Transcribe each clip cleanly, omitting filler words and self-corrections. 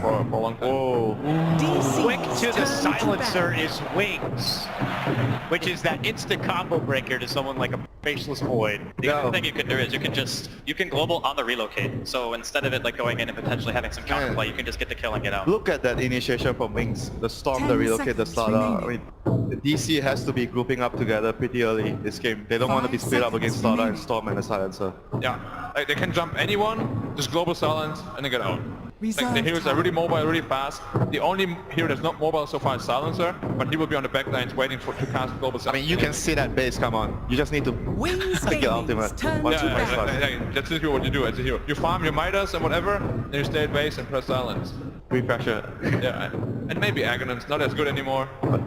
for a long time. Whoa. Quick to the silencer is Wings, which is that instant combo breaker to someone like a Faceless Void. The other thing you can do is you can global on the relocate. So instead of it like going in and potentially having some counterplay, you can just get the kill and get out. Look at that initiation from Wings. The Storm, the relocate, the Slaughter. I mean, the DC has to be grouping up together pretty early this game. They don't want to be split up against Slaughter and Storm and the Silencer. Yeah, like they can jump anyone, just global silence, and then get out. Like the heroes are really mobile, really fast. The only hero that's not mobile so far is Silencer, but he will be on the back lines waiting to cast global silence. I mean, you can see that base, come on. You just need to get ultimate. That's literally what you do as a hero. You farm your Midas and whatever, then you stay at base and press silence. Pre-pressure. Yeah, and maybe Aghanim's not as good anymore, but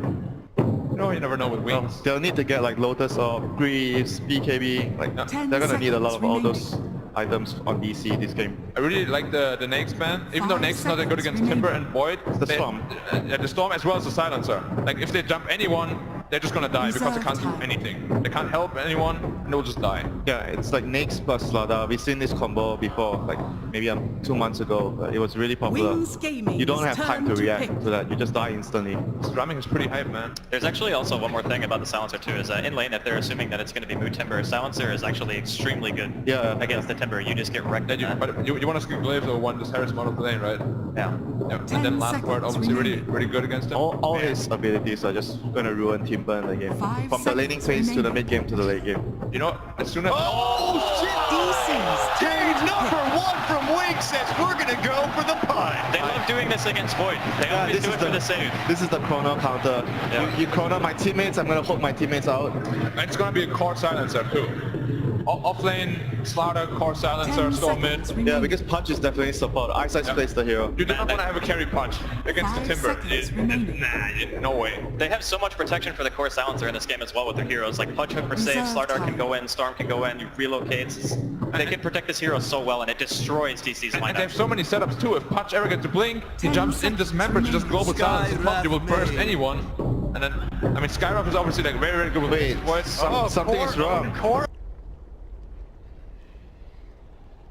you never know with Wings. They'll need to get like Lotus or Greaves, BKB. Like, they're gonna need a lot of all those items on DC this game. I really like the Nake's ban, even though Nake's not that good against Timber and Void. The Storm. The Storm as well as the Silencer. Like if they jump anyone, they're just gonna die because they can't do anything. They can't help anyone, and they'll just die. Yeah, it's like Nake's plus Slaughter. We've seen this combo before, like maybe 2 months ago. It was really popular. You don't have time to react to that. You just die instantly. This drumming is pretty hype, man. There's actually also one more thing about the Silencer too, is in lane, if they're assuming that it's going to be Mood Timber, Silencer is actually extremely good against the Timber. You just get wrecked. But you want to skip Glaives or one just Harris model lane, right? Yeah. And then last part, obviously really good against him. All his abilities are just gonna ruin Timber in the game. From the laning phase to the mid game to the late game. You know, as soon as Game number 1 from Wings says we're gonna go for the punt. They love doing this against Void. They always do it for the save. This is the chrono counter. You chrono my teammates, I'm gonna hold my teammates out. It's gonna be a core silencer too. Off lane, Slaughter, core silencer, Storm mid. Yeah, because Punch is definitely support. Eyesight plays the hero. You do not want to have a carry Punch against the Timber. No way. They have so much protection for the core silencer in this game as well with their heroes. Like Punch Hook for save, Slaughter can go in, Storm can go in, you relocates. They can protect this hero so well, and it destroys DC's lineup. And they have so many setups too. If Punch ever gets to blink, he jumps in dismember to just global silence. Punch, you will burst anyone. And then, I mean, Skyrock is obviously like very good with something is wrong.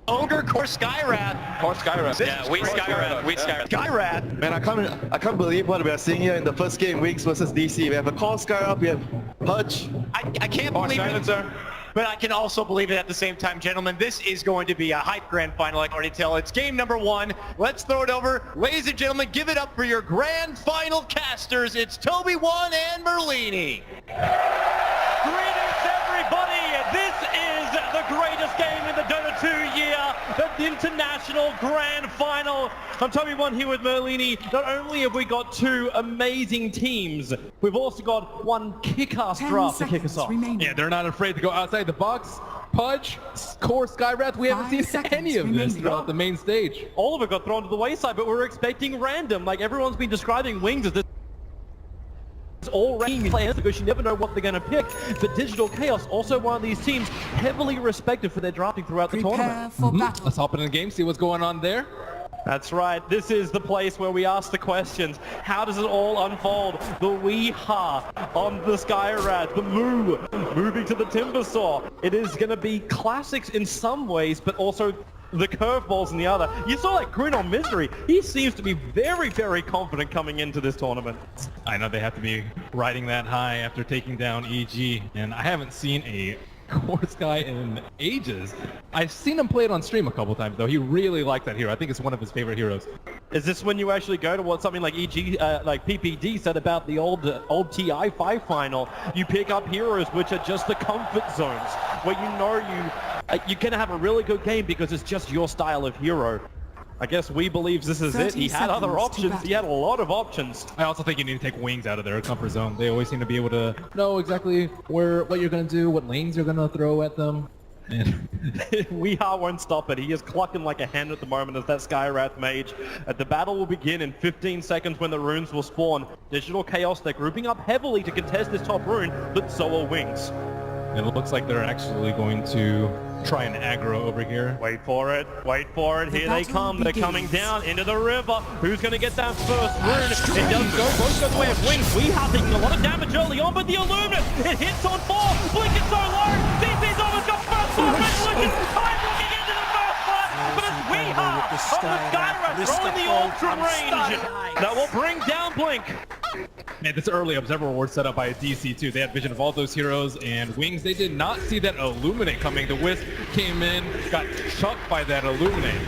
Ogre, core Skywrath. Core Skywrath. Yeah, weak Skywrath. Skywrath. Man, I can't believe what we are seeing here in the first game, Wings versus DC. We have a core Skyrock, we have Punch. I can't believe it. But I can also believe it at the same time, gentlemen. This is going to be a hype grand final, I can already tell. It's game number 1. Let's throw it over. Ladies and gentlemen, give it up for your grand final casters. It's Toby One and Merlini. Greetings, everybody. This is the greatest game in the Dota 2 year, the International Grand Final. I'm Toby One here with Merlini. Not only have we got 2 amazing teams, we've also got one kick-ass draft to kick us off. Yeah, they're not afraid to go outside the box. Punch, core Skywrath, we haven't seen any of this throughout the main stage. All of it got thrown to the wayside, but we're expecting random. Like everyone's been describing Wings as this all random players because you never know what they're going to pick. But Digital Chaos, also one of these teams heavily respected for their drafting throughout the tournament. Let's hop into the game, see what's going on there. That's right. This is the place where we ask the questions. How does it all unfold? The Weeha on the Skywrath, the Moo moving to the Timbersaw. It is going to be classics in some ways, but also the curveballs in the other. You saw that grin on Misery. He seems to be very, very confident coming into this tournament. I know they have to be riding that high after taking down EG, and I haven't seen a core Sky in ages. I've seen him play it on stream a couple times though. He really liked that hero. I think it's one of his favorite heroes. Is this when you actually go to what something like EG, like PPD said about the old TI5 final? You pick up heroes which are just the comfort zones, where you know you're gonna have a really good game because it's just your style of hero. I guess we believes this is it. He had other options. He had a lot of options. I also think you need to take Wings out of their comfort zone. They always seem to be able to know exactly what you're going to do, what lanes you're going to throw at them. And Weeha won't stop it. He is clucking like a hen at the moment as that Skywrath mage. The battle will begin in 15 seconds when the runes will spawn. Digital Chaos, they're grouping up heavily to contest this top rune, but so are Wings. It looks like they're actually going to try and aggro over here. Wait for it. Wait for it. Here they come. They're coming down into the river. Who's going to get that first rune? It does go. Both goes away of Wings. Weeha taking a lot of damage early on, but the Illuminate, it hits on 4. Blink is so low. DC's almost got first blood resolution. Time looking into the first blood, but it's Weeha Skyrat throwing the ultra range. That will bring down Blink. Man, this early observer award set up by DC too. They had vision of all those heroes, and Wings, they did not see that Illuminate coming. The Wisp came in, got chucked by that Illuminate.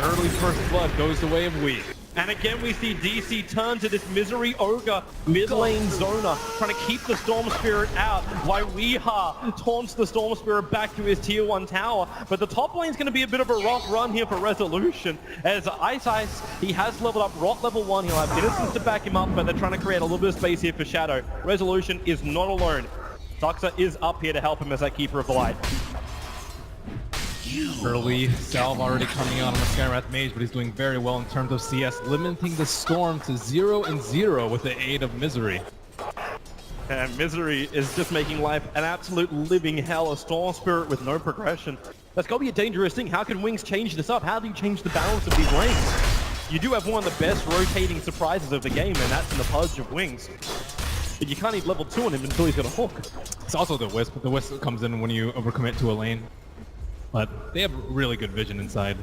Early first blood goes the way of Wii. And again, we see DC turn to this Misery Ogre mid lane zoner, trying to keep the Storm Spirit out, while Weeha taunts the Storm Spirit back to his tier 1 tower. But the top lane's going to be a bit of a rough run here for Resolution, as Ice, he has leveled up Rot level 1, he'll have Innocence to back him up, but they're trying to create a little bit of space here for Shadow. Resolution is not alone. Doxa is up here to help him as that Keeper of the Light. Early salve already coming out on the Skywrath Mage, but he's doing very well in terms of CS, limiting the Storm to 0-0 with the aid of Misery. And Misery is just making life an absolute living hell. A Storm Spirit with no progression. That's got to be a dangerous thing. How can Wings change this up? How do you change the balance of these lanes? You do have one of the best rotating surprises of the game, and that's in the Pudge of Wings. But you can't even level 2 on him until he's got a hook. It's also the Wisp. The Wisp comes in when you overcommit to a lane. But they have really good vision inside.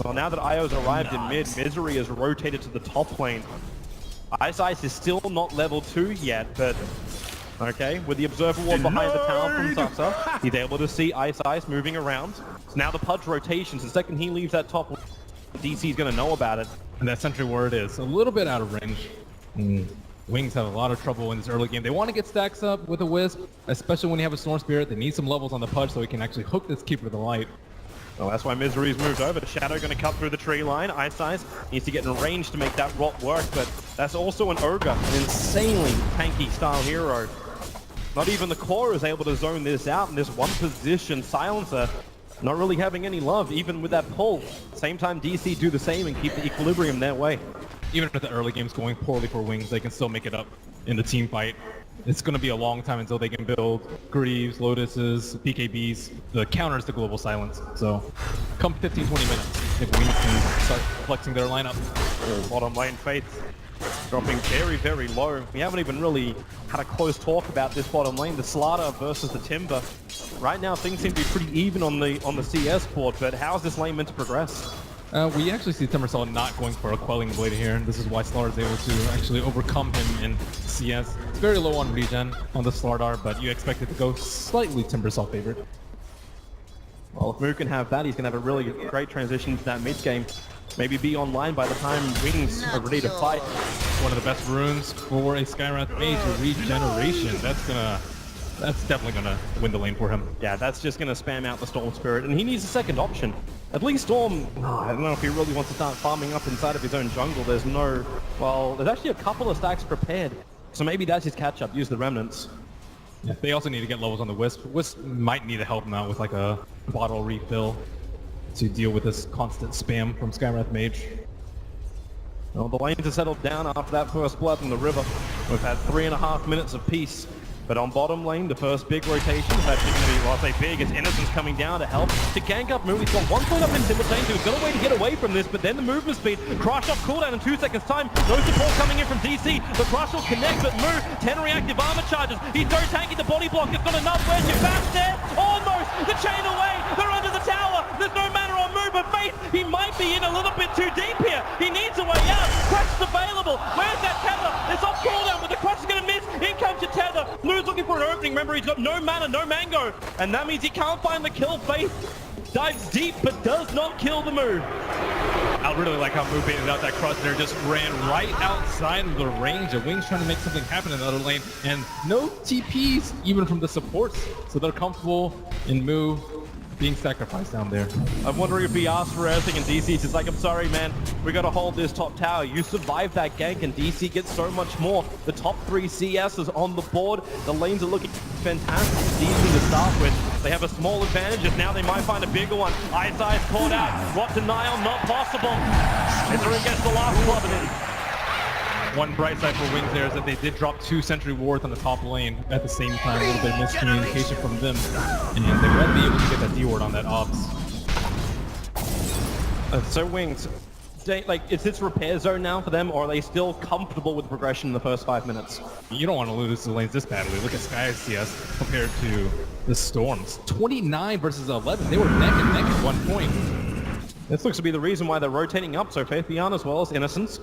Well, now that Io's arrived in mid, Misery has rotated to the top lane. Ice is still not level 2 yet, but okay, with the Observer Ward behind the tower from Doxa, he's able to see Ice moving around. So now the Pudge rotations. The second he leaves that top lane, DC's going to know about it. And that Sentry Ward is a little bit out of range. Wings have a lot of trouble in this early game. They want to get stacks up with a Wisp, especially when you have a Storm Spirit. They need some levels on the Pudge so he can actually hook this Keeper of the Light. Well, that's why Misery's moved over. The Shadow going to cut through the tree line. Ice needs to get in range to make that Rot work, but that's also an Ogre, an insanely tanky style hero. Not even the core is able to zone this out in this one position. Silencer not really having any love, even with that pull. Same time, DC do the same and keep the equilibrium their way. Even if the early game's going poorly for Wings, they can still make it up in the team fight. It's going to be a long time until they can build Greaves, Lotuses, PKBs, the counters to Global Silence. So come 15-20 minutes, if Wings can start flexing their lineup. Bottom lane Faith dropping very, very low. We haven't even really had a close talk about this bottom lane, the Slaughter versus the Timber. Right now things seem to be pretty even on the CS board, but how is this lane meant to progress? We actually see Timbersaw not going for a Quelling Blade here. This is why Slardar is able to actually overcome him in CS. It's very low on regen on the Slardar, but you expect it to go slightly Timbersaw favored. Well, if Moo can have that, he's going to have a really great transition into that mid game. Maybe be online by the time Wings are ready to fight. One of the best runes for a Skywrath Mage, Regeneration. That's definitely gonna win the lane for him. Yeah, that's just gonna spam out the Storm Spirit, and he needs a second option. At least Storm, I don't know if he really wants to start farming up inside of his own jungle. There's actually a couple of stacks prepared. So maybe that's his catch-up, use the remnants. Yeah, they also need to get levels on the Wisp. Wisp might need to help him out with like a bottle refill to deal with this constant spam from Skywrath Mage. Well, the lanes are settled down after that first blood in the river. We've had 3.5 minutes of peace. But on bottom lane, the first big rotation is actually going to be, well, I say big, as Innocence coming down to help to gank up Moo. He's got 1 point up in simultaneously. He's got a way to get away from this, but then the movement speed, crush off cooldown in 2 seconds time. No support coming in from DC. The crush will connect, but Moo, 10 reactive armor charges. He's so tanky, the body block. It's not enough. Where's your fast there? Almost. The chain away. They're under the tower. There's no mana on Moo, but Faith, he might be in a little bit too deep here. He needs a way out. Crush is available. Where's that tether? It's off cooldown, but the crush is going to miss. In comes your tether. Moo's looking for an opening. Remember, he's got no mana, no mango, and that means he can't find the kill. Faith dives deep, but does not kill the Moo. I really like how Moo baited out that crush there, just ran right outside of the range of Wings trying to make something happen in the other lane, and no TPs even from the supports, so they're comfortable in Moo being sacrificed down there. I'm wondering if he asked for everything, and DC says like, I'm sorry, man, we got to hold this top tower. You survived that gank, and DC gets so much more. The top 3 CS is on the board. The lanes are looking fantastic for DC to start with. They have a small advantage, and now they might find a bigger one. Ice caught out. Rot denial, not possible. Misery gets the last club in. One bright side for Wings there is that they did drop 2 Sentry Wards on the top lane at the same time. A little bit of miscommunication from them, and they won't be able to get that D-Ward on that Ops. So Wings, is this repair zone now for them, or are they still comfortable with progression in the first 5 minutes? You don't want to lose the lanes this badly. Look at Sky's CS compared to the Storms. 29 versus 11. They were neck and neck at one point. This looks to be the reason why they're rotating up so Faithian as well as Innocence.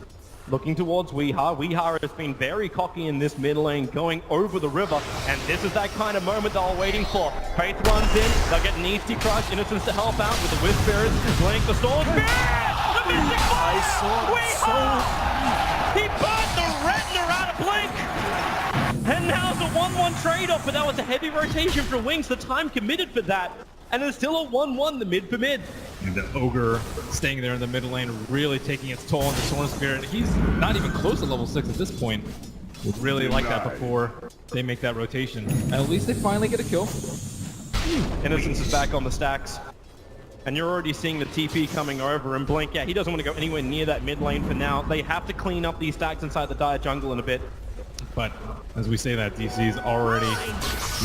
Looking towards Weeha. Weeha has been very cocky in this mid lane, going over the river, and this is that kind of moment they're waiting for. Faith runs in, they'll get an easy crush, Innocence to help out with the Wisp Spirits, Blink the Storm Spirit! The Mystic Fire! Weeha! He burned the Retina out of Blink! And now it's a 1-1 trade-off, but that was a heavy rotation for Wings, the time committed for that. And it's still a 1-1, the mid for mid. And the Ogre staying there in the mid lane, really taking its toll on the Storm Spirit. He's not even close to level 6 at this point. Would really like that before they make that rotation. At least they finally get a kill. Innocence is back on the stacks. And you're already seeing the TP coming over, and Blink, yeah, he doesn't want to go anywhere near that mid lane for now. They have to clean up these stacks inside the Dire jungle in a bit. But as we say that, DC is already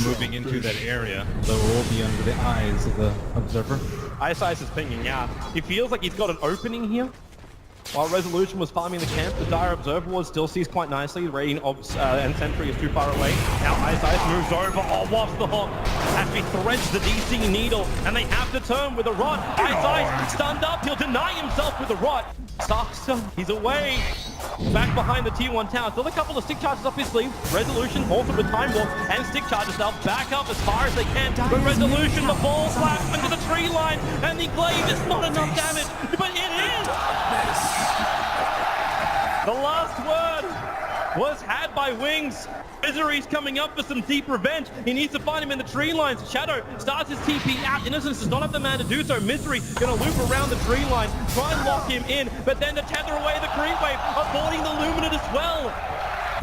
moving into that area, so it will be under the eyes of the observer. Ice is pinging out. He feels like he's got an opening here. While Resolution was farming the camp, the Dire Observer Ward still sees quite nicely. Rain and Sentry is too far away. Now Ice moves over. Oh, what's the hook? As he threads the DC needle, and they have to turn with a rod. Ice stunned up. He'll deny himself with a rod. Starkster, he's away. Back behind the T1 tower. Still a couple of stick charges up his sleeve. Resolution also with Time Warp and stick charges now. Back up as far as they can. But Resolution, the ball flat under the tree line. And the glaive is not enough damage. But it is! The last word was had by Wings. Misery's coming up for some deep revenge. He needs to find him in the tree lines. Shadow starts his TP out. Innocence does not have the man to do so. Misery gonna loop around the tree line, try and lock him in, but then to tether away the creep wave, avoiding the Luminate as well.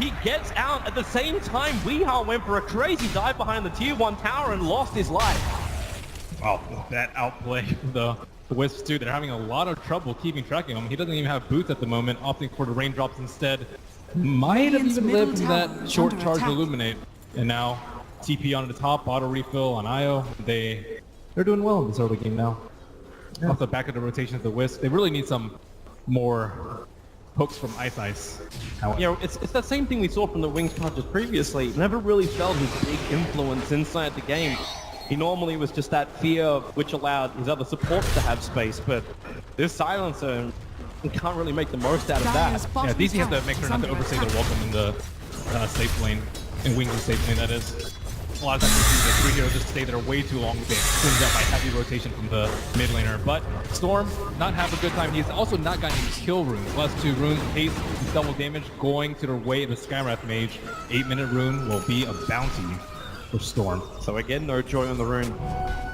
He gets out at the same time. Weeha went for a crazy dive behind the tier 1 tower and lost his life. Wow, that outplay the Wisps too. They're having a lot of trouble keeping track of him. He doesn't even have boots at the moment, opting for the raindrops instead. Might have even lived from that short charge Illuminate. And now TP on the top, auto refill on IO. They're doing well in this early game now. Yeah. Off the back of the rotation of the Wisp, they really need some more hooks from Ice. You know, it's that same thing we saw from the Wings charges previously. Never really felt his big influence inside the game. He normally was just that fear which allowed his other supports to have space, but this silencer can't really make the most out of that. Yeah, DC has to make sure not to overstay their welcome in the safe lane, in Wings' safe lane, that is. A lot of times we see the 3 heroes just stay there way too long, being cleaned up by heavy rotation from the mid laner. But Storm, not have a good time. He's also not gotten any kill runes. Last 2 runes, haste, double damage, going to the way of the Skywrath Mage. 8-minute rune will be a bounty for Storm. So again, no joy on the rune.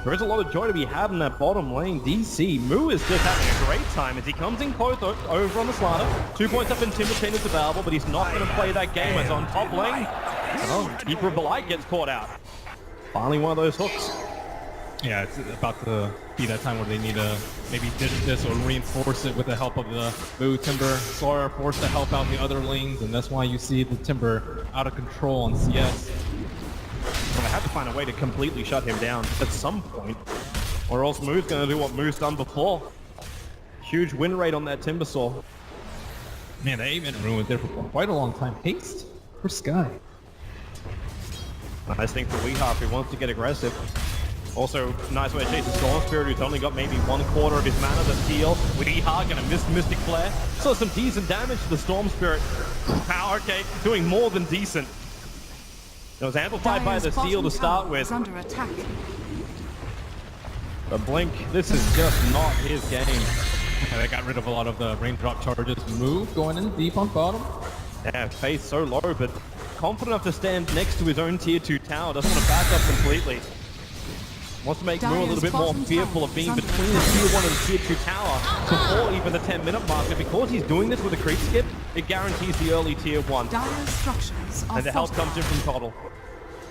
There is a lot of joy to be had in that bottom lane. DC, Moo is just having a great time as he comes in close over on the Slider. 2 points up in Timber Chain is available, but he's not going to play that game as on top lane. Oh, Keeper of the Light gets caught out. Finally one of those hooks. Yeah, it's about to be that time where they need to maybe ditch this or reinforce it with the help of the Moo Timber. Sora forced to help out the other lanes, and that's why you see the Timber out of control on CS. Well, they have to find a way to completely shut him down at some point, or else Moo's going to do what Moo's done before. Huge win rate on that Timbersaw. Man, the 8-minute rune was there for quite a long time. Haste for Sky. Nice thing for Weeha if he wants to get aggressive. Also, nice way to chase the Storm Spirit, who's only got maybe 1/4 of his mana to heal. Weeha gonna miss Mystic Flare. So some decent damage to the Storm Spirit. Wow, okay, doing more than decent. It was amplified by the seal to start with. Under attack. But Blink, this is just not his game. Yeah, they got rid of a lot of the raindrop charges. Move going in deep on bottom. Yeah, face so low, but confident enough to stand next to his own tier 2 tower. Doesn't want to back up completely. Wants to make Moo a little bit more fearful of being between the tier 1 and tier 2 tower before even the 10-minute mark. And because he's doing this with a creep skip, it guarantees the early tier 1. Dire's structures are and the help comes in from Toddle.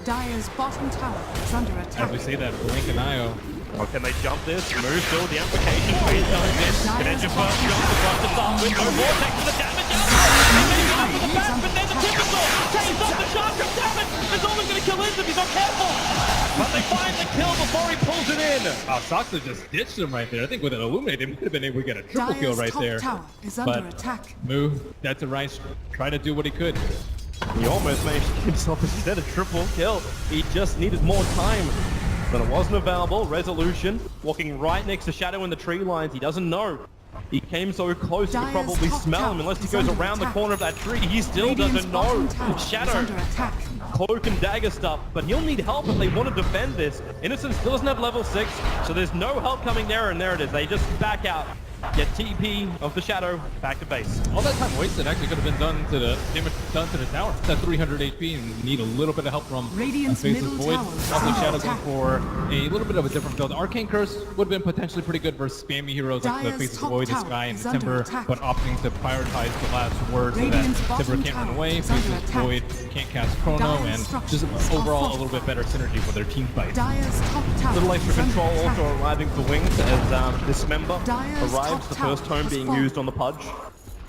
Dire's bottom tower is under attack. As we say that, Blink and IO. Oh, can they jump this? Moo still the application phase coming in. Can edge your first jump the front to start with. No more takes the damage out. And maybe up to the back, but then the Timbersaw takes off the Chakra. Damn it! It's only going to kill him if he's not careful. But they find the kill before he pulls it in. Saksa just ditched him right there. I think with an Illuminate, he could have been able to get a triple kill right there. Tower is under attack. Moo, that's a right. Try to do what he could. He almost managed to get himself instead a triple kill. He just needed more time. but it wasn't available. Resolution walking right next to Shadow in the tree lines. He doesn't know. He came so close to Dire's probably top smell him. tower Unless he is goes under around the attack. corner of that tree, he still Radiant's doesn't bottom know. tower is Shadow, under attack. cloak and dagger stuff, but he'll need help if they want to defend this. Innocent still doesn't have level 6, so there's no help coming there, and there it is. They just back out. Get TP of the Shadow back to base. All that time wasted actually could have been done to the damage done to the tower. It's at 300 HP and need a little bit of help from Radiant's Faceless middle Void. tower is Also under Shadow attack. for a little bit of a different build. Arcane Curse would have been potentially pretty good versus spammy heroes like the Dire's Faceless top Void, the tower Sky, and is the under Timber, attack. but opting to prioritize the last word so Radiant's that bottom Timber can't run tower away. is under Faceless attack. Void can't cast Chrono, Dire's and structures just are overall a little fortified. bit better synergy for their team fight. Dire's top tower Little extra is under control attack. also arriving for Wings as Dismember Dire's arrives. top The tower first tome has being fallen. used on the Pudge.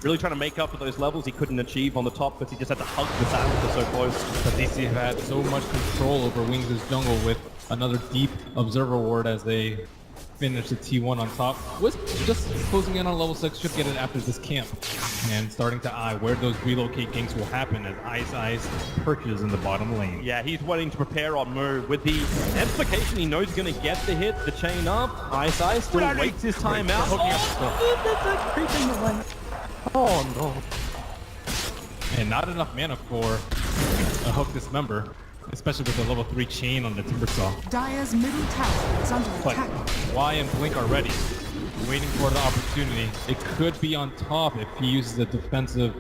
Really trying to make up for those levels he couldn't achieve on the top because he just had to hug the Silencer so close. But DC have had so much control over Wings' jungle with another deep Observer Ward as they finish the T1 on top. Wisp just closing in on level 6, should get it after this camp. And starting to eye where those relocate ganks will happen as Ice perches in the bottom lane. Yeah, he's waiting to prepare on move. With the amplification, he knows he's going to get the hit, the chain up. Ice still waits his time out. Creeping away. Oh no. And not enough mana for a hook dismember, especially with the level 3 chain on the Timber Saw. Dire's middle tower is under But attack. Y and Blink are ready, waiting for the opportunity. It could be on top if he uses the defensive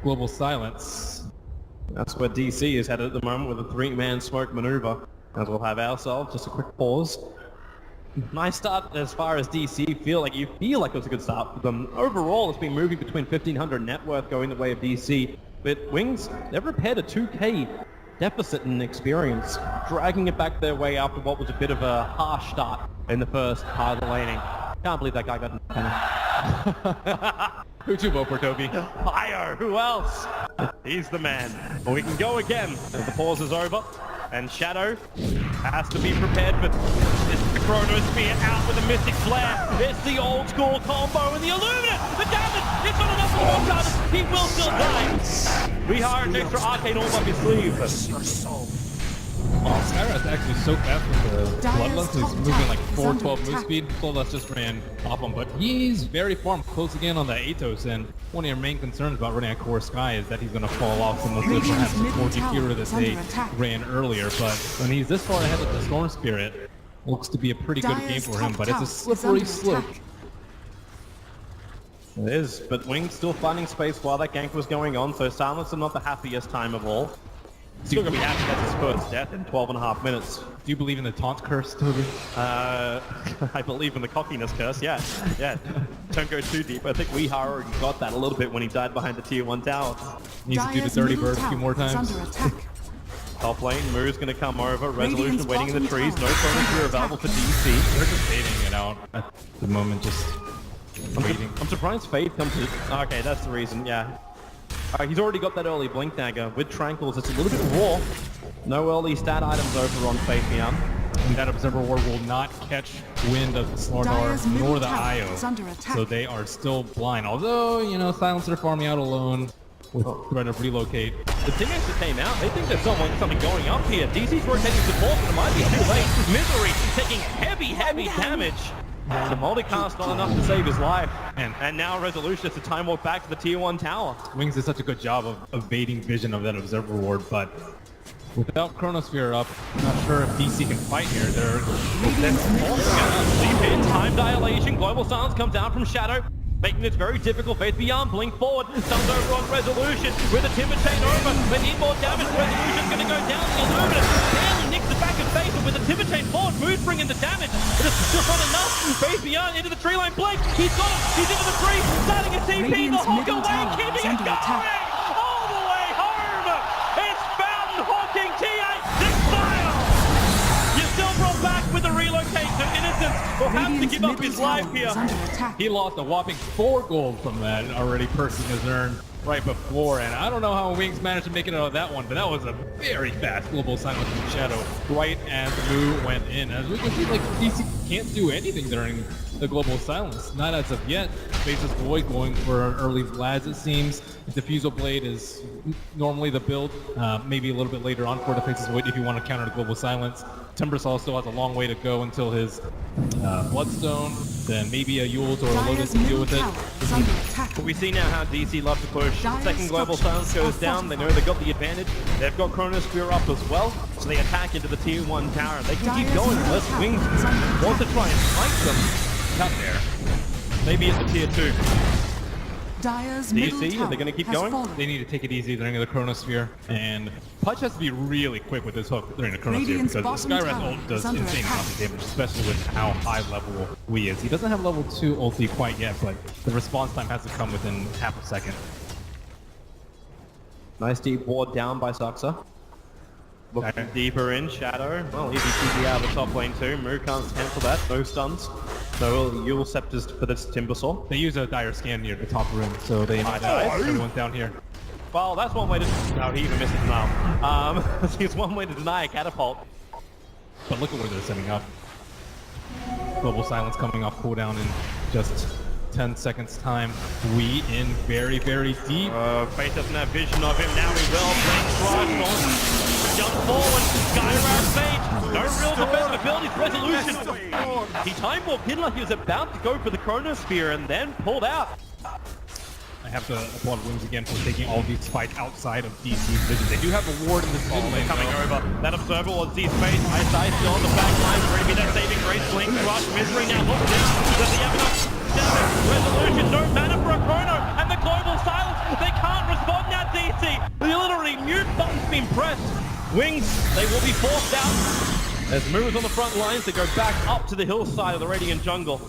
Global Silence. That's where DC is headed at the moment with a 3-man smoke maneuver. As we'll have ourselves, just a quick pause. Nice start as far as DC. You feel like it was a good start for them. Overall, it's been moving between 1,500 net worth going the way of DC. But Wings, they've repaired a 2k deficit in experience, dragging it back their way after what was a bit of a harsh start in the first part of the laning. Can't believe that guy got Who'd you vote for, Toby? Fire! Who else? He's the man. Well, we can go again as the pause is over. And Shadow has to be prepared for this Chrono Spear out with a Mystic Flare. It's the old school combo and the Illumina! The damage! It's not enough for the one damage! He will still die! We hired an extra Arcane Orb up his sleeve. Skyrat's actually so fast with the Dire's Bloodlust. He's top moving tower like is 412 under move attack. speed. Bloodlust just ran off him, but he's very farm, close again on the Atos. And one of your main concerns about running a Core Sky is that he's going to fall off some of the Radiant's perhaps middle 4 tower hero that is they under attack. ran earlier. But when he's this far ahead of the Storm Spirit, looks to be a pretty good game Dire's for him. top But it's tower a is slippery under slope. attack. It is, but Wings still finding space while that gank was going on, so Silencer not the happiest time of all. Still gonna be happy that's his first death in 12.5 minutes. Do you believe in the taunt curse, Toby? I believe in the cockiness curse, yeah. Don't go too deep. I think Weeha already got that a little bit when he died behind the tier 1 tower. Needs to do the Dire's dirty middle bird a few tower more is times. under attack. Top lane, Moo's gonna come over. Resolution Radiant's waiting in the bottom trees. No tower is bonus under here available attack. for DC. They're just fading it out at the moment, just waiting. I'm surprised Fade comes to... Okay, that's the reason, yeah. He's already got that early Blink Dagger. With Tranquils, it's a little bit raw. No early stat items over on Faith Beyond. And that Observer Ward will not catch wind of the Slardar Dire's middle nor the tower IO. is under attack. So they are still blind. Although, you know, Silencer farming out alone with threat of relocate. The teammates that came out, they think there's something going up here. DC's rotating support, but it might be too late. Misery taking heavy damage. The multicast not enough to save his life. And now Resolution has to time walk back to the tier 1 tower. Wings did such a good job of evading vision of that Observer Ward, but without Chronosphere up, I'm not sure if DC can fight here. They're Sleep in, time dilation, global silence comes down from Shadow, making this very difficult. Faith Beyond, blink forward, stuns over on Resolution with a timber chain over. They need more damage. Resolution's going to go down. The Illumina barely nicks the back of Faith, but with a timber chain forward, Mood bringing the damage, but it's still not enough. Faith Beyond into the tree line, blink. He's got it. He's into the tree, starting a TP. The Radiant's Hawk middle away, tower is keeping it under going attack. all the way home. It's Fountain Hawking T8 Fire. You're still brought back with the relocate, so Innocence will have to Radiant's give up middle his life tower here. is under attack. he lost a whopping 4 gold from that, already pursing his earn right before. And I don't know how Wings managed to make it out of that one, but that was a very fast global silence from Shadow right as Moo went in. As we can see, like, DC can't do anything during the Global Silence. Not as of yet. Faces Void going for an early Vlads, it seems. Diffusal Blade is normally the build, maybe a little bit later on for the Faces Void if you want to counter the Global Silence. Timbersaw still has a long way to go until his Bloodstone, then maybe a Yules or a Lotus to deal with it. But we see now how DC love to push. Second Global Silence goes down, they know they got the advantage. They've got Chronosphere up as well, so they attack into the tier 1 tower. They can keep going unless Wings want to try and fight them. Cut there. Maybe at the tier 2. DC, are they going to keep going? They need to take it easy during the Chronosphere, and Pudge has to be really quick with his hook during the Chronosphere because the Skywrath ult does insane amount of damage, especially with how high level Wii is. He doesn't have level 2 ulti quite yet, but the response time has to come within half a second. Nice deep ward down by Saxa. Looking deeper in, Shadow. Well, easy TP out of the top lane too. Moo can't cancel that, no stuns. So Yule Scepters for this Timbersaw. They use a dire scan near the top room, so they might everyone's down here. Well, that's one way to... No, he even missed it now. It's one way to deny a catapult. But look at where they're setting up. Global Silence coming off cooldown in just 10 seconds time. We in very, very deep. Faith doesn't have vision of him. Now he will. Blink on. Jump forward. Skywrath Mage. No real defensive abilities. Resolution. He time warped in like he was about to go for the Chronosphere and then pulled out. I have to applaud Wings again for taking all these fights outside of DC's vision. They do have a ward in this ball lane coming over. That Observer was Z's face. ISI still on the back line. Maybe that saving grace. Blink, Rush, Misery now looked down. Does he have enough damage? Resolution, no mana for a Chrono. And the Global Silence. They can't respond now, DC. The literally mute button's been pressed. Wings, they will be forced out. As moves on the front lines, they go back up to the hillside of the Radiant Jungle.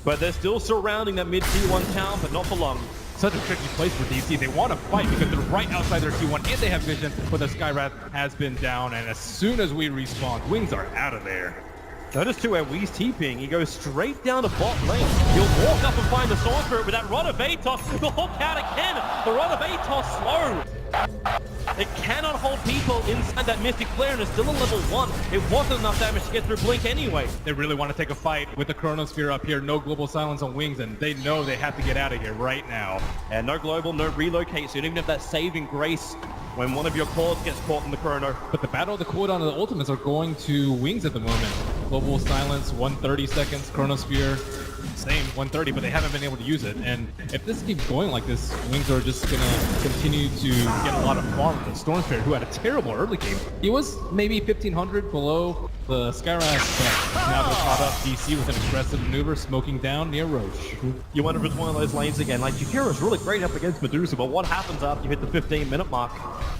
But they're still surrounding that mid T1 town, but not for long. Such a tricky place for DC. They want to fight because they're right outside their T1 and they have vision, but the Skywrath has been down, and as soon as we respawn, Wings are out of there. Notice too where Wee's TPing, he goes straight down to bot lane. He'll walk up and find the Sword Spirit with that Rod of Atos. The hook out again. The Rod of Atos slow. It cannot hold people inside that Mystic Flare, and it's still a level 1. It wasn't enough damage to get through Blink anyway. They really want to take a fight with the Chronosphere up here. No Global Silence on Wings, and they know they have to get out of here right now. And no global, no relocate, so you don't even have that saving grace when one of your cores gets caught in the Chrono. But the battle of the cooldown and the ultimates are going to Wings at the moment. Global Silence, 130 seconds. Chronosphere, same, 130, but they haven't been able to use it. And if this keeps going like this, Wings are just going to continue to get a lot of farm from Storm Spirit, who had a terrible early game. He was maybe 1,500 below the Skywrath, but now they're caught up. DC with an aggressive maneuver, smoking down near Roche. You wonder if it's one of those lanes again. Like, Jakiro's really great up against Medusa, but what happens after you hit the 15-minute mark?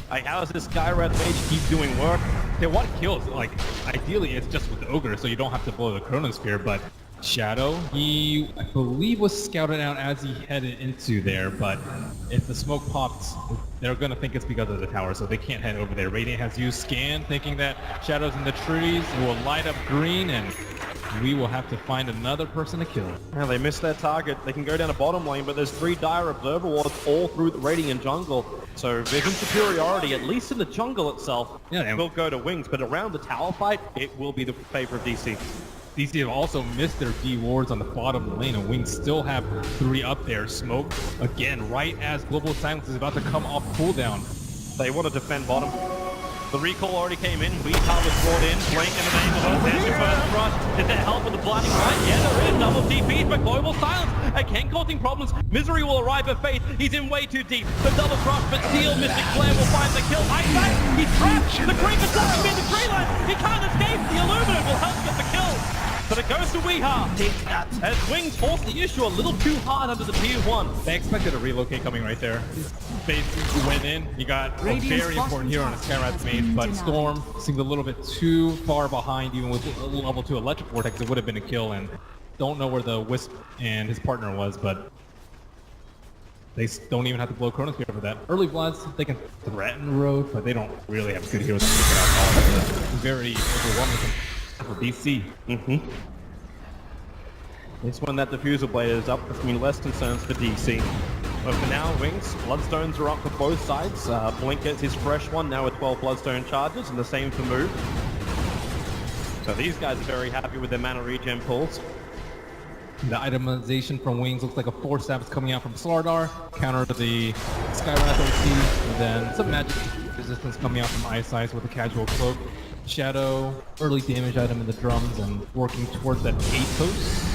Like, how does this Skywrath Mage keep doing work? They want kills. Like, ideally, it's just with the Ogre, so you don't have to blow the Chronosphere, but Shadow, he, I believe, was scouted out as he headed into there, but if the smoke pops, they're going to think it's because of the tower, so they can't head over there. Radiant has used Scan, thinking that Shadow's in the trees. It will light up green, and we will have to find another person to kill. Well, they missed their target. They can go down to bottom lane, but there's 3 dire Observer wards all through the Radiant Jungle. So vision superiority, at least in the jungle itself, will go to Wings, but around the tower fight, it will be the favor of DC. DC have also missed their D wards on the bottom lane, and Wings still have 3 up there. Smoke, again, right as Global Silence is about to come off cooldown. They want to defend bottom. The recall already came in. Weetar was brought in. Blink in the name of Earth. There's your first rush. Is there help with the blinding light? Yeah, there is. Double TPs, but Global Silence again causing problems. Misery will arrive at Faith. He's in way too deep. The double crush, but Steel, Mystic Flare will find the kill. Eyesight, he's trapped. The creeper's stuck in the tree line. He can't escape. The Illuminate will help get the kill. But it goes to Weeha. As Wings forced the issue a little too hard under the tier 1. They expected a relocate coming right there. Basically went in. You got a very important hero on a Skywrath Mage, but Storm seemed a little bit too far behind, even with a level 2 Electric Vortex. It would have been a kill, and don't know where the Wisp and his partner was, but they don't even have to blow Chronosphere for that. Early Bloods, they can threaten Road, but they don't really have good heroes to take it out. Very overwhelming for DC. This one, that Diffusal Blade is up, with me less concerns for DC. But for now, Wings, Bloodstones are up for both sides. Blink gets his fresh one, now with 12 Bloodstone charges, and the same for Move. So these guys are very happy with their mana regen pulls. The itemization from Wings looks like a 4-stab coming out from Slardar, counter to the Skywrath OT, and then some magic resistance coming out from Ice Ice with a casual cloak. Shadow, early damage item in the drums, and working towards that Atos.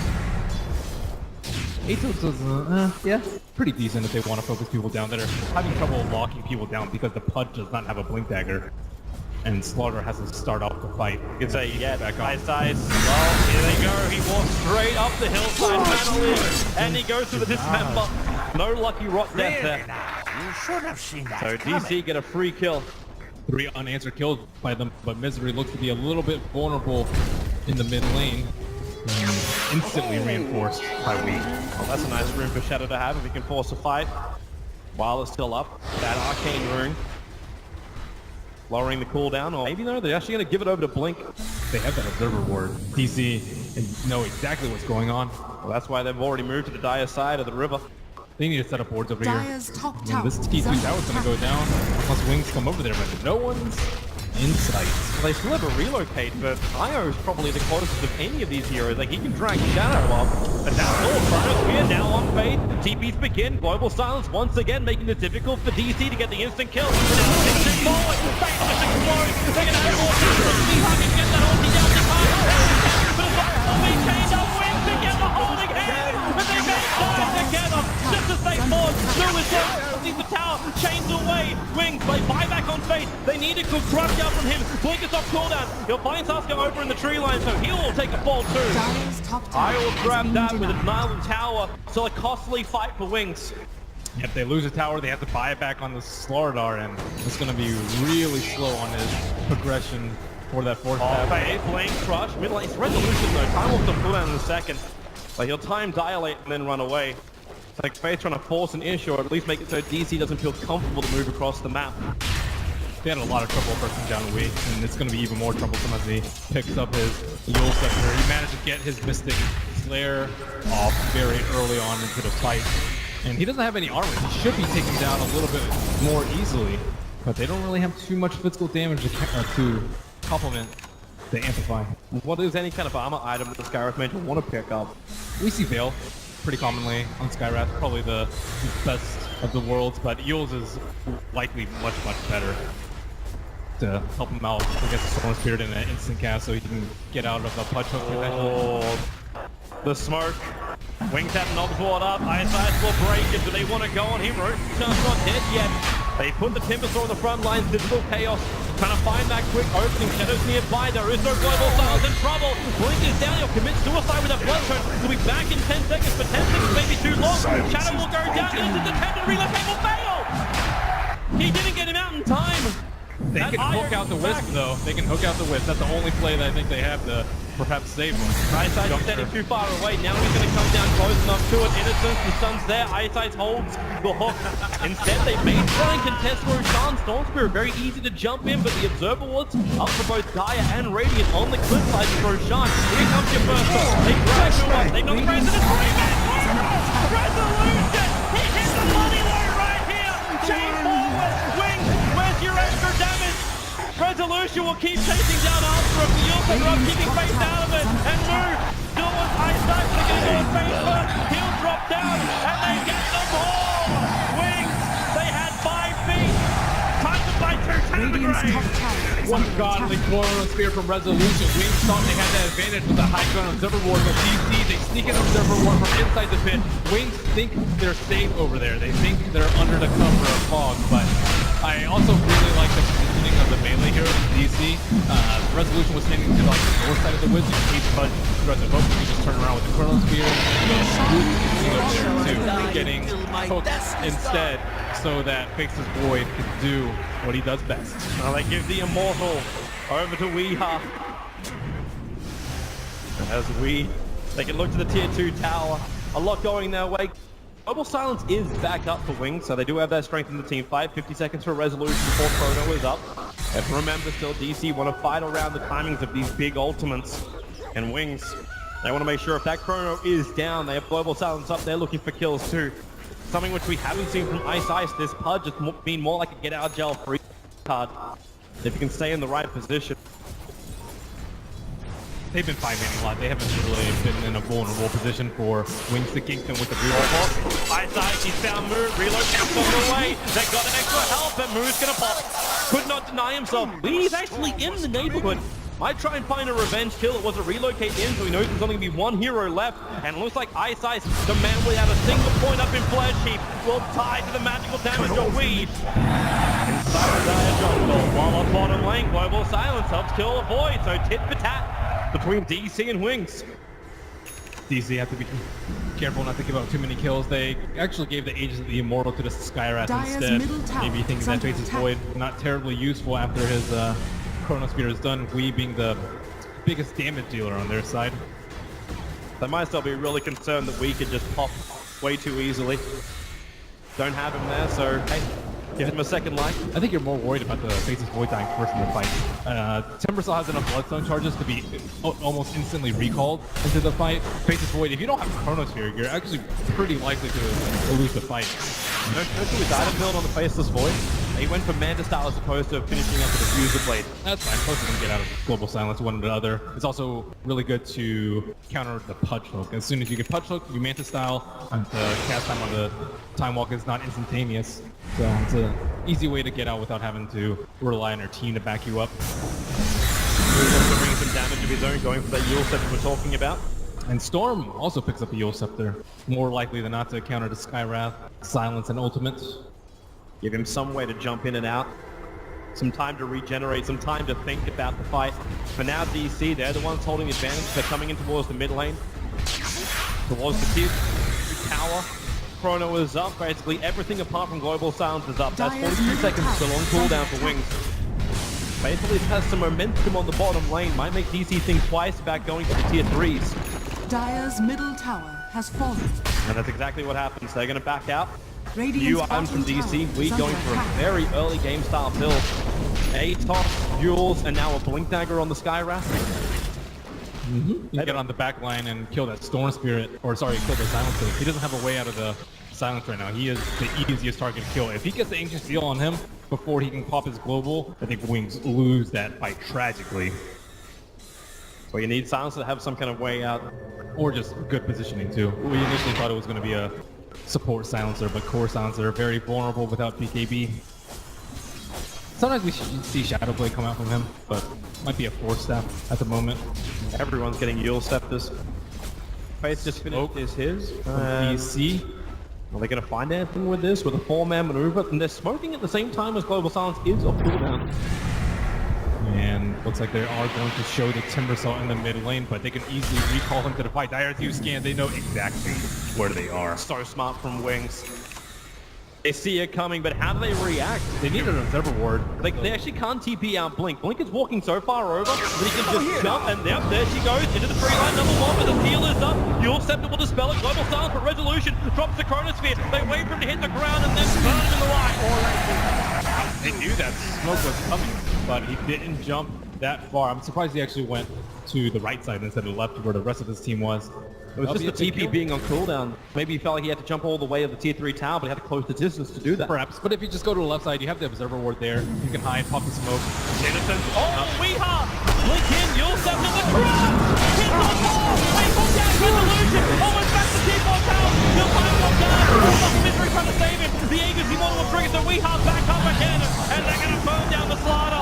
Atos is, yeah, pretty decent if they want to focus people down that are having trouble locking people down because the Pudge does not have a Blink Dagger. And Slaughter has to start off the fight. You can say, yeah, Ice Ice. Well, here they go. He walks straight up the hillside finally. And he goes to the dismember. No lucky rot death there. You should have seen that. So DC get a free kill. 3 unanswered kills by them, but Misery looks to be a little bit vulnerable in the mid lane. Instantly reinforced by Wii. Well, that's a nice room for Shadow to have if he can force a fight. While it's still up. That arcane rune. Lowering the cooldown, or maybe no, they're actually going to give it over to Blink. They have that observer ward. DC and know exactly what's going on. Well, that's why they've already moved to the Dire side of the river. They need to set up wards over Dire's here. top tower This T2 is under tower's going to go down. Plus Wings come over there, but no one's in sight. Well, they still have a relocate, but Io is probably the closest of any of these heroes. Like, he can drag Shadow up. But that's all. Chronosphere now on Fate. TPs begin. Global Silence once again making it difficult for DC to get the instant kill. Now takes it forward. Fate just explodes. They're going to have more kills. Seahawk can get that ulti down to time. But it's like fully chained up. Wings together, holding hands. And they get tied together. Just as they fall. Blue is there. Sees the tower. Chains away. Wings play buyback on Fate. They need a good crush out from him. Blink is off cooldown. He'll find Sasuke over in the tree line, so he'll take a fall too. Dire's top tower I will has grab been that with a denied. denial of tower. So a costly fight for Wings. If they lose a tower, they have to buy it back on the Slardar, and it's going to be really slow on his progression for that 4th Oh, stab. Fate, Blink, Crush, mid lane. It's Resolution though. Time off the cooldown in a second. Like he'll time dilate and then run away. It's like Fate's trying to force an issue, or at least make it so DC doesn't feel comfortable to move across the map. They had a lot of trouble first down Wii, and it's going to be even more troublesome as he picks up his Yule Scepter. He managed to get his Mystic Slayer off very early on into the fight. And he doesn't have any armor. He should be taken down a little bit more easily, but they don't really have too much physical damage to complement the Amplify. What is any kind of armor item that the Skywrath Mage will want to pick up? We see Veil pretty commonly on Skywrath, probably the best of the worlds, but Eul's is likely much, much better to help him out against the Storm Spirit in an instant cast so he can get out of the Pudge Hook potentially. Oh, the smoke. Wings have knobs walled up. Ice will break it. Do they want to go on him? Roshan's not dead yet. They put the Timbersaw on the front lines. Digital Chaos trying to find that quick opening. Shadows nearby. There is no Global Silence in trouble. Blink is down. He'll commit suicide with a blood turn. He'll be back in 10 seconds, but 10 seconds may be too long. Shadow will go down. Into the tendon. Relocate will fail. He didn't get him out in time. They can hook out the Wisp though. They can hook out the Wisp. That's the only play that I think they have to perhaps save him. Ice Ice is standing too far away. Now he's going to come down close enough to it. Innocence, the sun's there. Ice Ice holds the hook. Instead, they made try and contest Roshan. Storm Spirit very easy to jump in, but the Observer Wards up for both Gaia and Radiant on the cliff side of Roshan. Here comes your first hook. They grab you up. They knock the Grace in the 3-man Resolution! He hit the money line right here! Chain forward! Wings, where's your extra damage? Resolution will keep chasing down after him. The Yulka drop keeping face out of it and move. Still with Ice Ice, they're going to go face first. He'll drop down and they get the ball. Wings, they had 5 feet. Time to fight two. Radiant's top tower is One under godly attack. Chlorine Spear from Resolution. Wings thought they had that advantage with the high ground Observer Ward, but DC, they sneak an Observer Ward from inside the pit. Wings think they're safe over there. They think they're under the cover of fog, but I also really like the positioning of the melee heroes in DC. Resolution was standing to like the north side of the woods. You can keep Pudge throughout the hook. You just turn around with the Chrono Spear. Too, getting hooked instead so that Fix's Void can do what he does best. Well, they give the Immortal over to Weeha. As they can look to the tier 2 tower. A lot going their way. Global Silence is back up for Wings, so they do have that strength in the team fight. 50 seconds for Resolution before Chrono is up. And remember, still DC want to fight around the timings of these big ultimates. And Wings, they want to make sure if that Chrono is down, they have Global Silence up there looking for kills too. Something which we haven't seen from Ice Ice. This Pudge has been more like a get out of jail free card. If you can stay in the right position. they've been five-manning a lot. They haven't really been in a vulnerable position for Wings to gank them with the reload ball. Eyesight, he's found Moo. Reload counts on the way. They got an extra help, and Moo's gonna pop. Could not deny himself. He's actually in the neighborhood. Might try and find a revenge kill. It was a relocate in, so he knows there's only going to be one hero left. And it looks like Eyesight, the man without a single point up in Flesh Heap, will tie to the magical damage of Weed. Inside the Dire jungle, while on bottom lane, Global Silence helps kill a Void. So tit for tat between DC and Wings. DC have to be careful not to give up too many kills. They actually gave the Aegis of the Immortal to the Skyrath instead. Maybe thinking that Faces Void not terribly useful after his Chronosphere is done, we being the biggest damage dealer on their side. They might still be really concerned that we could just pop way too easily. Don't have him there, so hey, give him a second life. I think you're more worried about the Faces Void dying first in the fight. Timbersaw has enough Bloodstone charges to be almost instantly recalled into the fight. Faces Void, if you don't have Chronosphere, you're actually pretty likely to lose the fight. No his item build on the Faceless Void. He went for Manta style as opposed to finishing up with a Fuser Blade. That's fine. Both of them get out of Global Silence one or the other. It's also really good to counter the Punch Hook. As soon as you get Punch Hook, you Manta style, and the cast time on the Time Walk is not instantaneous. So it's an easy way to get out without having to rely on your team to back you up. He's also bringing some damage of his own, going for that Yule Scepter we're talking about. And Storm also picks up a Yule Scepter, more likely than not to counter the Skywrath, Silence, and Ultimate. Give him some way to jump in and out. Some time to regenerate, some time to think about the fight. For now, DC, they're the ones holding the advantage. They're coming in towards the mid lane. Towards the kid. Tower. Chrono is up. Basically, everything apart from Global Silence is up. That's 42 seconds still on cooldown for Wings. Basically, it has some momentum on the bottom lane. Might make DC think twice about going to the tier 3s. Dire's middle tower has fallen. And that's exactly what happens. They're going to back out. Radiant's New items from DC. We going for a very early game style build. Atoss, Duels, and now a Blink Dagger on the Skyrath. You get on the back line and kill that Storm Spirit, or sorry, kill the Silencer. He doesn't have a way out of the Silence right now. He is the easiest target to kill. If he gets the Ancient Seal on him before he can pop his global, I think Wings lose that fight tragically. So you need Silencer to have some kind of way out. Or just good positioning too. We initially thought it was going to be a support Silencer, but core Silencer are very vulnerable without BKB. Sometimes we see Shadowblade come out from him, but might be a Force Staff at the moment. Everyone's getting Yule Scepters. Face just finished is his. DC. Are they going to find anything with this, with a 4-man maneuver? And they're smoking at the same time as Global Silence is off cooldown. And looks like they are going to show the Timbersaw in the mid lane, but they can easily recall him to the fight. Dire 2 scan, they know exactly where they are. So smart from Wings. They see it coming, but how do they react? They need an Observer Ward. They actually can't TP out Blink. Blink is walking so far over that he can just jump, and yep, there she goes into the 3-line number 1 with the heal is up. Yule Scepter will dispel it. Global Silence for Resolution drops the Chronosphere. They wait for him to hit the ground and then burn him in the line. They knew that smoke was coming, but he didn't jump that far. I'm surprised he actually went to the right side instead of the left where the rest of his team was. It was just the TP being on cooldown. Maybe he felt like he had to jump all the way to the tier 3 tower, but he had to close the distance to do that. Perhaps, but if you just go to the left side, you have the Observer Ward there. You can hide, pop the smoke. Innocent. Oh, Weehaw! Blink in, Yule Scepter the crowd! Hits on ball! They pull down Resolution! Almost back to T4 tower! He'll find one down! Almost Mystery trying to save him! The Aegis he wanted to trigger, so Weehaw back up again! And they're going to burn down the Slaughter!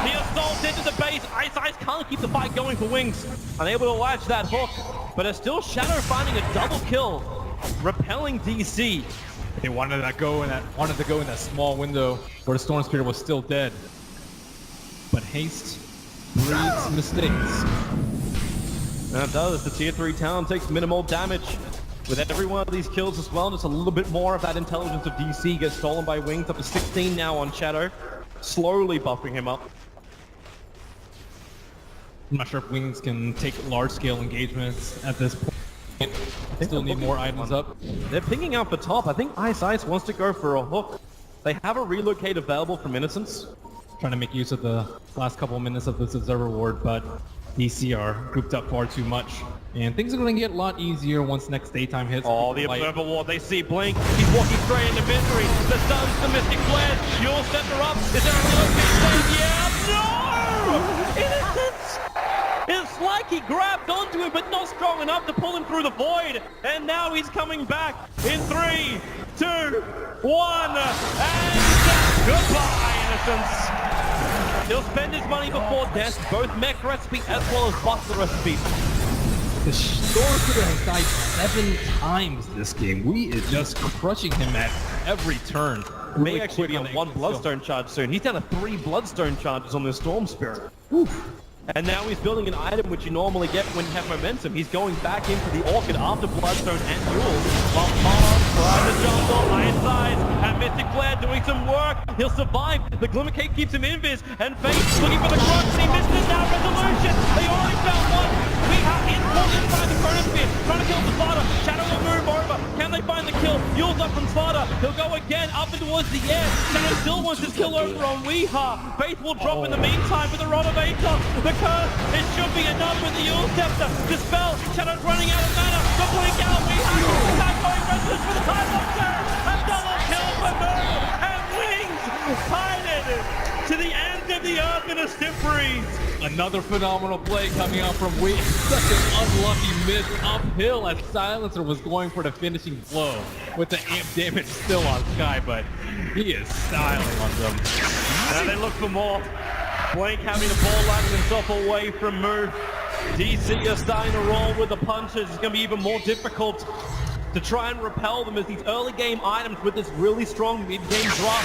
The assault into the base. Ice can't keep the fight going for Wings. Unable to latch that hook, but it's still Shadow finding a double kill, repelling DC. They wanted to go in that small window where the Storm Spirit was still dead. But haste breeds mistakes. And it does. The tier 3 town takes minimal damage. With every one of these kills as well, just a little bit more of that intelligence of DC gets stolen by Wings. Up to 16 now on Shadow, slowly buffing him up. I'm not sure if Wings can take large-scale engagements at this point. They still need more items up. They're picking out the top. I think Ice wants to go for a hook. They have a relocate available from Innocence. Trying to make use of the last couple of minutes of this Observer Ward, but DC are grouped up far too much. And things are going to get a lot easier once next daytime hits. Oh, the Observer Ward. They see Blink. He's walking straight into Misery. The Sun's the Mystic Flare. Yule Scepter up. Is there a relocate? Yeah, no! Innocence! It's looks like he grabbed onto him, but not strong enough to pull him through the void. And now he's coming back in 3, 2, 1, and goodbye, Innocence. He'll spend his money before death, both mech recipe as well as buster recipe. The Stormtrooper has died 7 times this game. We is just crushing him at every turn. May actually be on 1 Bloodstone charge soon. He's down to 3 Bloodstone charges on the Storm Spirit. Oof. And now he's building an item which you normally get when you have momentum. He's going back into the Orchid after Bloodstone and Duel. While Tom trying to jungle, Iron Sides, and Mystic Flare doing some work. He'll survive. The Glimmer Cape keeps him invis. And Faith looking for the crux. He misses now. Resolution. They already found one. We have inside the Chronosphere. Trying to kill the Slaughter. Shadow will move over. Can they find the kill? Yule's up from Slaughter. He'll go again up and towards the air. Shadow still wants his kill over on Weeha. Faith will drop in the meantime with the Rod of Aether. The curse, it should be enough with the Yule Scepter. Dispel. Shadow's running out of mana. The blink out. Weeha. Attack going resonance for the time monster. A double kill for Move. And Wings tied it to the end of the earth in a stiff breeze. Another phenomenal play coming out from Wee. Such an unlucky miss uphill as Silencer was going for the finishing blow with the amp damage still on Sky, but he is styling on them. Now they look for more. Blink having the ball landing himself away from Move. DC are starting to roll with the punches. It's going to be even more difficult to try and repel them as these early game items with this really strong mid-game drop.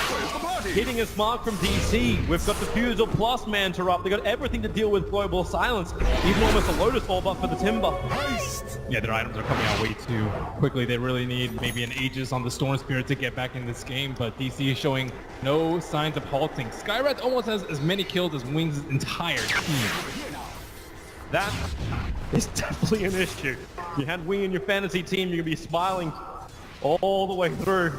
Hitting his mark from DC. We've got Diffusal plus Manta up. They've got everything to deal with Global Silence. Even almost a Lotus Orb up for the Timber. Yeah, their items are coming out way too quickly. They really need maybe an Aegis on the Storm Spirit to get back in this game, but DC is showing no signs of halting. Skyrat almost has as many kills as Wings' entire team. That is definitely an issue. You had Wing in your fantasy team, you're going to be smiling all the way through.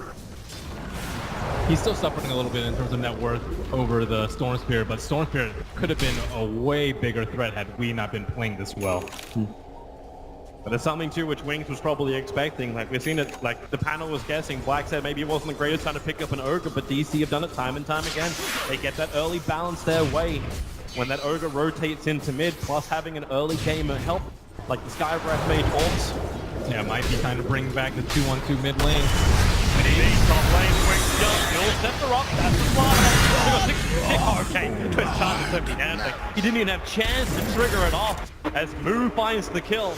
He's still suffering a little bit in terms of net worth over the Storm Spirit, but Storm Spirit could have been a way bigger threat had we not been playing this well. But it's something too which Wings was probably expecting. Like we've seen it, like the panel was guessing. Black said maybe it wasn't the greatest time to pick up an Ogre, but DC have done it time and time again. They get that early balance their way. When that Ogre rotates into mid, plus having an early game help, like the Skywrath made ults. Yeah, might be time to bring back the 2-1-2 mid lane. Top lane, Wings jump, You'll step her up, that's the slaughter. Oh, okay, Twist Charge is empty anything. He didn't even have a chance to trigger it off as Moo finds the kill.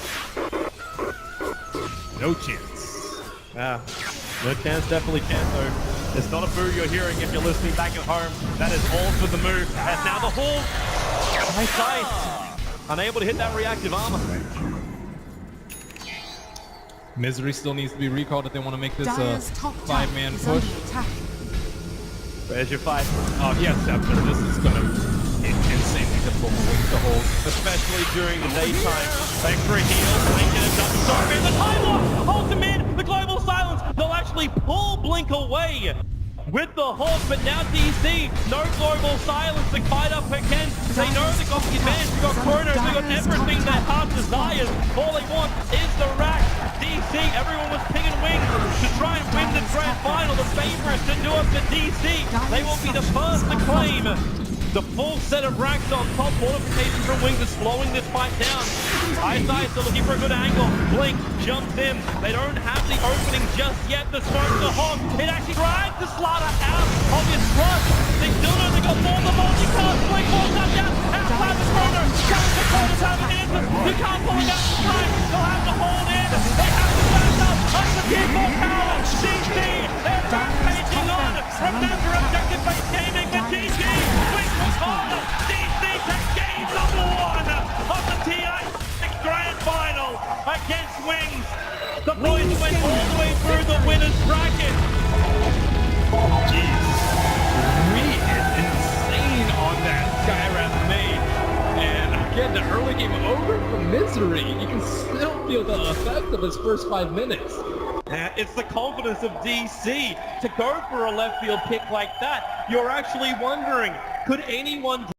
No chance. Yeah, no chance, definitely chance though. It's not a boo you're hearing if you're listening back at home. That is all for the move. As now the Hawk. Nice. Unable to hit that reactive armor. Misery still needs to be recalled if they want to make this a 5-man push. Where's your fight? Oh, yes, Scepter. This is going to be insanely difficult for Wings to hold. Especially during the daytime. Extra heal, Blink and a jump start. And the time lock holds him in. The Global Silence. They'll actually pull Blink away with the Hawk, but now DC, no Global Silence to fight up against. They know they got the advantage, they got Chronos, they got everything their heart desires. All they want is the rack. DC, everyone was pinging Wings to try and win the grand final. The favorites to do it for DC. They will be the first to claim the full set of racks on top. Fortification from Wings is slowing this fight down. Eyesight still looking for a good angle. Blink jumps in. They don't have the opening just yet. The smoke, the Hawk. It actually drives the Slaughter out of his front. They still know they got more than multi-cast. Blink falls up down outside the corner. Comes the corners have an answer. You can't pull it out in time. They'll have to hold in. They have to stand up. Up the team for power. DC, they're rampaging on. Remember objective-based gaming with DC. Blink was harder. DC takes game number 1 of the TI Grand Final against Wings. The boys went all the way through the winner's bracket. Jeez. We is insane on that Skyrath made. And again, the early game over from Misery. You can still feel the effect of his first 5 minutes. It's the confidence of DC to go for a left field pick like that. You're actually wondering, could anyone